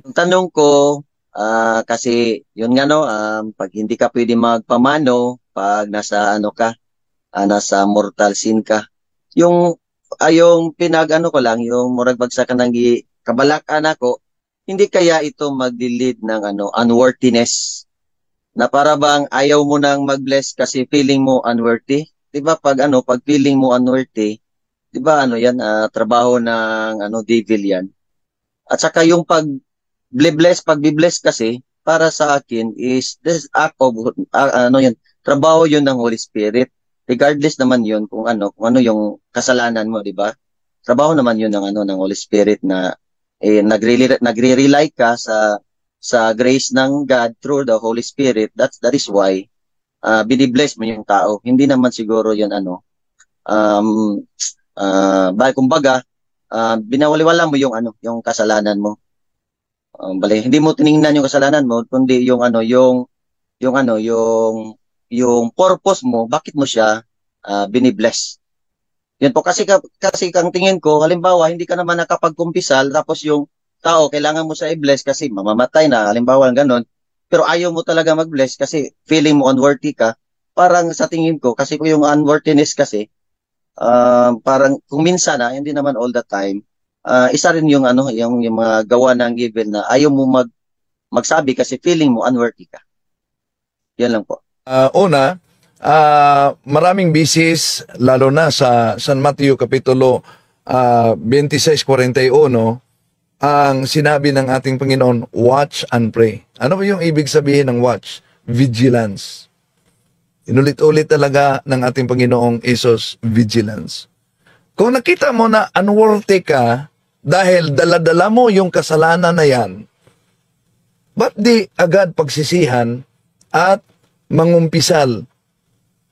Ang tanong ko, kasi yun nga no, pag hindi ka pwede magpamano, pag nasa ano ka, nasa mortal sin ka, yung, yung pinag-ano ko lang, yung murag bagsa ka ng kabalakan ako, hindi kaya ito mag-lead ng ano, unworthiness, na para bang ayaw mo nang mag-bless kasi feeling mo unworthy. 'Di ba pag ano, pag feeling mo unworthy, 'di ba ano 'yan, trabaho ng ano devil 'yan. At saka yung pag bless kasi para sa akin is this act of ano 'yun, trabaho 'yun ng Holy Spirit. Regardless naman 'yun kung ano yung kasalanan mo, 'di ba? Trabaho naman 'yun ng ano ng Holy Spirit na nagre-rely ka sa grace ng God through the Holy Spirit. That is why binibless mo yung tao. Hindi naman siguro 'yun ano um kumbaga binawaliwala mo yung ano yung kasalanan mo. Bali, hindi mo tiningnan yung kasalanan mo, kundi yung ano, yung ano, yung purpose mo, bakit mo siya binibless. Yan po kasi kang tingin ko, halimbawa hindi ka naman nakapagkumpisal tapos yung tao kailangan mo siya i-bless kasi mamamatay na, halimbawa ganun. Pero ayaw mo talaga mag-bless kasi feeling mo unworthy ka. Parang sa tingin ko kasi kung yung unworthiness kasi parang kung minsan hindi naman all the time, isa rin yung ano, yung mga gawa ng evil na ayaw mo magsabi kasi feeling mo unworthy ka. Yan lang po. Una, maraming bisis, lalo na sa San Mateo Kapitulo 26:41, ang sinabi ng ating Panginoon, watch and pray. Ano ba yung ibig sabihin ng watch? Vigilance. Inulit-ulit talaga ng ating Panginoong Isos, vigilance. Kung nakita mo na unworthy ka dahil daladala mo yung kasalanan na yan, ba't di agad pagsisihan at mangumpisal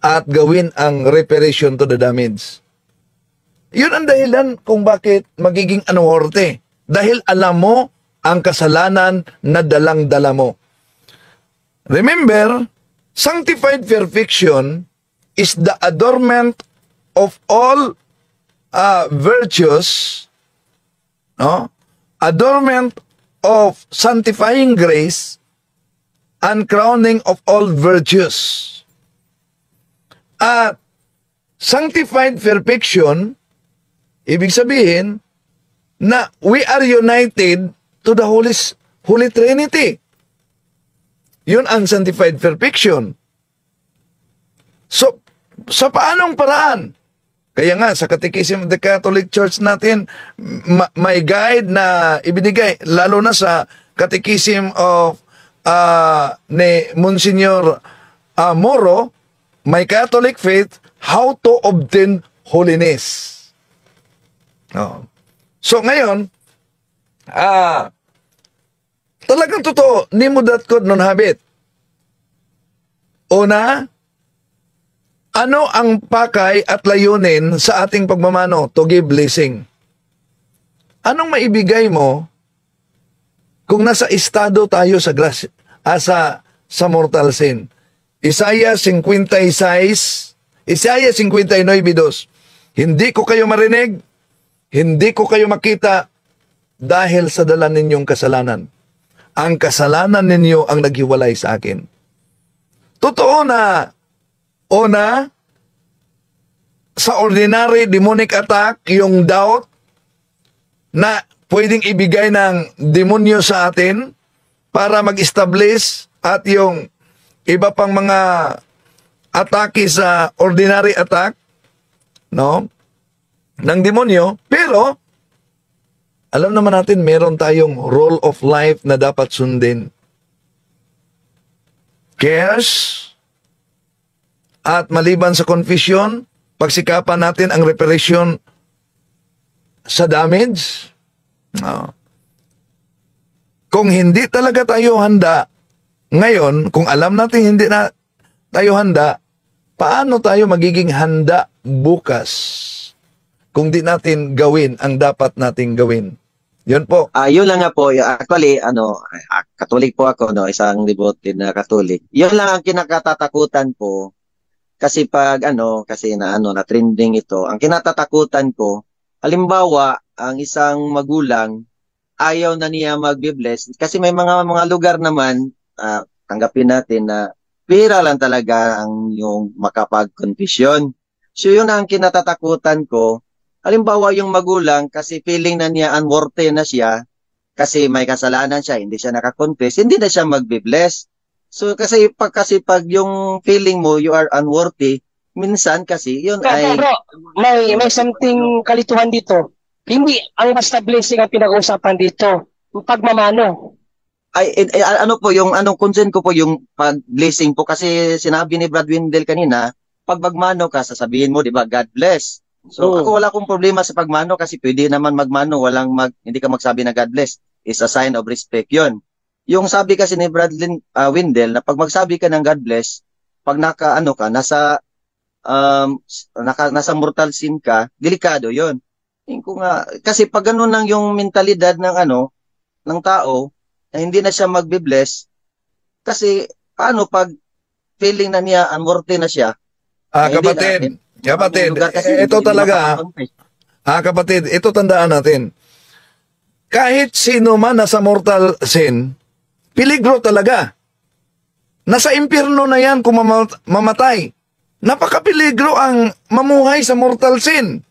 at gawin ang reparation to the damage? Yun ang dahilan kung bakit magiging unworthy. Dahil alam mo ang kasalanan na dalang-dala mo. Remember, sanctified perfection is the adornment of all virtues, no? Adornment of sanctifying grace and crowning of all virtues. At sanctified perfection, ibig sabihin na we are united to the Holy Trinity. Yun ang sanctified perfection. So, sa paanong paraan? Kaya nga, sa Catechism of the Catholic Church natin, may guide na ibinigay, lalo na sa Catechism of ni Monsignor Moro, My Catholic Faith, How to Obtain Holiness. Oh. So ngayon, talagang totoo, ni mo that could non habit. Una, ano ang pakay at layunin sa ating pagmamano to give blessing? Anong maibigay mo kung nasa estado tayo sa grasya, sa mortal sin? Isaiah 56, Isaiah 59:2, hindi ko kayo marinig, hindi ko kayo makita dahil sa dala ninyong kasalanan. Ang kasalanan ninyo ang naghiwalay sa akin. Totoo na, una, sa ordinary demonic attack, yung doubt na pwedeng ibigay ng demonyo sa atin para mag-establish at yung iba pang mga atake sa ordinary attack, no, ng demonyo. Pero alam naman natin meron tayong rule of life na dapat sundin. Cares at maliban sa confession, pagsikapan natin ang reparation sa damage. No. Kung hindi talaga tayo handa ngayon, kung alam natin hindi na tayo handa, paano tayo magiging handa bukas kung di natin gawin ang dapat nating gawin? Yun po. Yun lang nga po. Actually, Katolik po ako, no, isang devoted na Katolik. Yun lang ang kinakatatakutan ko. Kasi kasi na trending ito. Ang kinatatakutan ko, halimbawa, ang isang magulang ayaw na niya magbe-bless. Kasi may mga lugar naman, tanggapin natin na pira lang talaga ang yung makapag-confession. So yun ang kinatatakutan ko. Halimbawa yung magulang kasi feeling na niya unworthy na siya kasi may kasalanan siya, hindi siya nakakonfess, hindi na siya magbe-bless. So kasi pag yung feeling mo you are unworthy, minsan kasi yun ay Pero may something kalituhan dito. Hindi ang basta blessing ang pinag-uusapan dito. Yung pagmamano. ano po yung anong concern ko po yung pag-blessing po kasi sinabi ni Brad Windel kanina, pag magmano ka, sasabihin mo, di ba, God bless. So ako wala akong problema sa pagmano kasi pwede naman magmano, hindi ka magsabi na God bless. Is a sign of respect yon. Yung sabi kasi ni Windel na pag magsabi ka ng God bless, pag nasa mortal sin ka, delikado yon. Tingin ko nga, kasi pag ganun lang yung mentalidad ng tao, na hindi na siya magbe-bless, kasi paano pag feeling na niya, unworthy na siya, na hindi na, Kapatid, lugar kasi ito hindi talaga, makaka-confess. kapatid, ito tandaan natin. Kahit sino man nasa mortal sin, peligro talaga. Nasa impyerno na yan kung mamatay. Napakapeligro ang mamuhay sa mortal sin.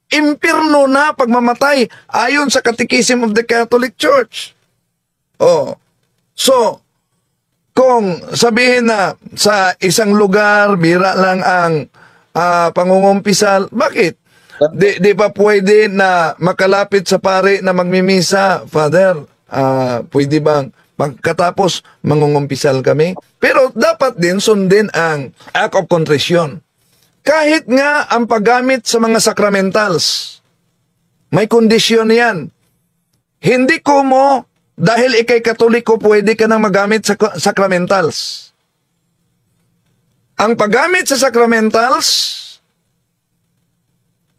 Impyerno na pag mamatay ayon sa Catechism of the Catholic Church. Oh. So, kung sabihin na sa isang lugar, bira lang ang pangungumpisal, bakit? Di pa pwede na makalapit sa pare na magmimisa, Father, pwede bang pagkatapos mangungumpisal kami? Pero dapat din sundin ang act of contrition. Kahit nga ang paggamit sa mga sacramentals, may kondisyon yan. Hindi ko mo, dahil ikay Katoliko, pwede ka nang magamit sa sacramentals. Ang paggamit sa sacramentals,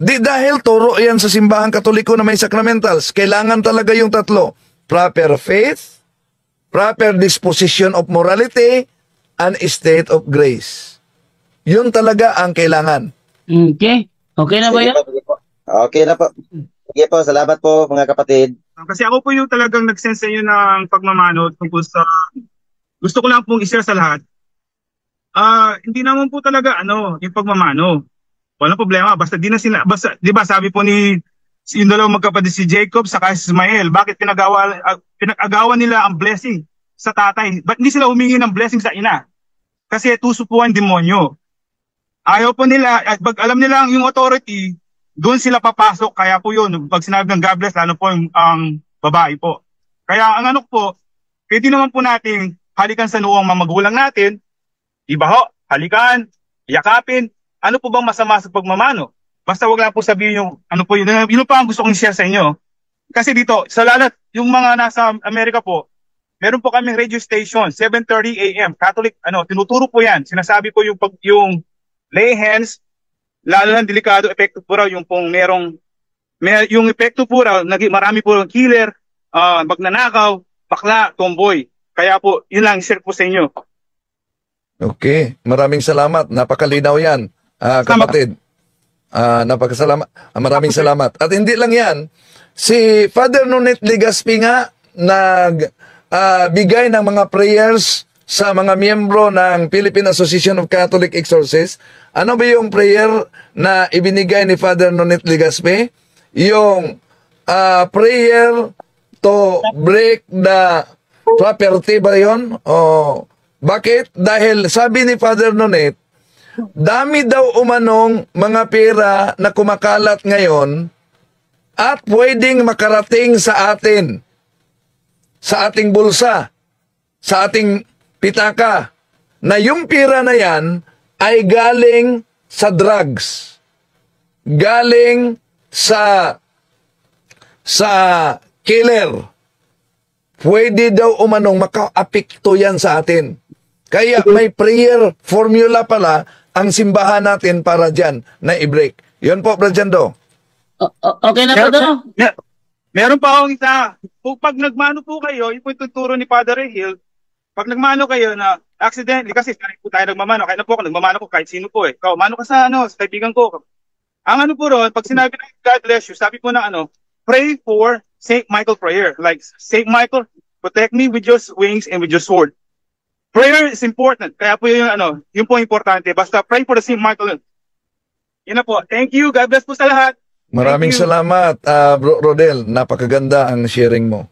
di dahil turo yan sa simbahan Katoliko na may sacramentals. Kailangan talaga yung tatlo. Proper faith, proper disposition of morality, and state of grace. Yun talaga ang kailangan. Okay. Okay na ba Sige yan? po, sige po. Okay na po. Sige po, salamat po mga kapatid. Kasi ako po yung talagang nag-sense sa inyo ng pagmamano tungkol sa gusto ko lang pong i-share sa lahat. Hindi naman po talaga yung pagmamano. Walang problema basta di na sila basta 'di ba sabi po yung dalawang magkapatid si Jacob saka si Ismael, bakit pinag-agawan nila ang blessing sa tatay? Ba't hindi sila humingi ng blessing sa ina? Kasi tuso po ang demonyo. Ayaw po nila at pag alam nila yung authority, doon sila papasok. Kaya po yun, pag sinabi ng God bless, lalo po ang babae po. Kaya ang po, pwede naman po nating halikan sa nuwang mga magulang natin, iba ho, halikan, yakapin, ano po bang masama sa pagmamano? Basta wag lang po sabihin yung, yun pa ang gusto kong share sa inyo. Kasi dito, sa lalat, yung mga nasa Amerika po, meron po kaming radio station, 7:30 AM, Catholic, tinuturo po yan. Sinasabi po yung lay hands, lalo ng delikado, epekto po raw yung pong yung epekto po raw, marami po yung killer, magnanakaw, bakla, tomboy. Kaya po, yun lang, share po sa inyo. Okay, maraming salamat. Napakalinaw yan, kapatid. Maraming salamat. At hindi lang yan, si Father Nonet Legaspi nga, bigay ng mga prayers sa mga miyembro ng Philippine Association of Catholic Exorcists. Ano ba yung prayer na ibinigay ni Father Nonet Legaspi? Yung prayer to break the property ba yun? Bakit? Dahil sabi ni Father Nonet, dami daw umanong mga pera na kumakalat ngayon at pwedeng makarating sa atin, sa ating bulsa, sa ating pitaka, na yung pera na yan ay galing sa drugs, galing sa killer. Pwede daw umanong maka-apekto yan sa atin. Kaya may prayer formula pala ang simbahan natin para dyan na i-break. Yun po, Brajando. Okay na po daw? Meron pa akong isa. Pag nagmano po kayo, yung po ituturo ni Father Hill, pag nagmano kayo na accidentally, kasi sanay po tayo nagmamano, kaya na po ako nagmamano ko kahit sino po Ikaw, mano ka sa sa kaibigan ko. Ang po ron, pag sinabi ng God bless you, sabi po ng pray for Saint Michael prayer. Like, Saint Michael, protect me with your wings and with your sword. Prayer is important. Kaya po yung yun po importante. Basta pray for the Saint Michael. Yun na po. Thank you. God bless po sa lahat. Maraming Thank you. salamat, Bro Rodel. Napakaganda ang sharing mo.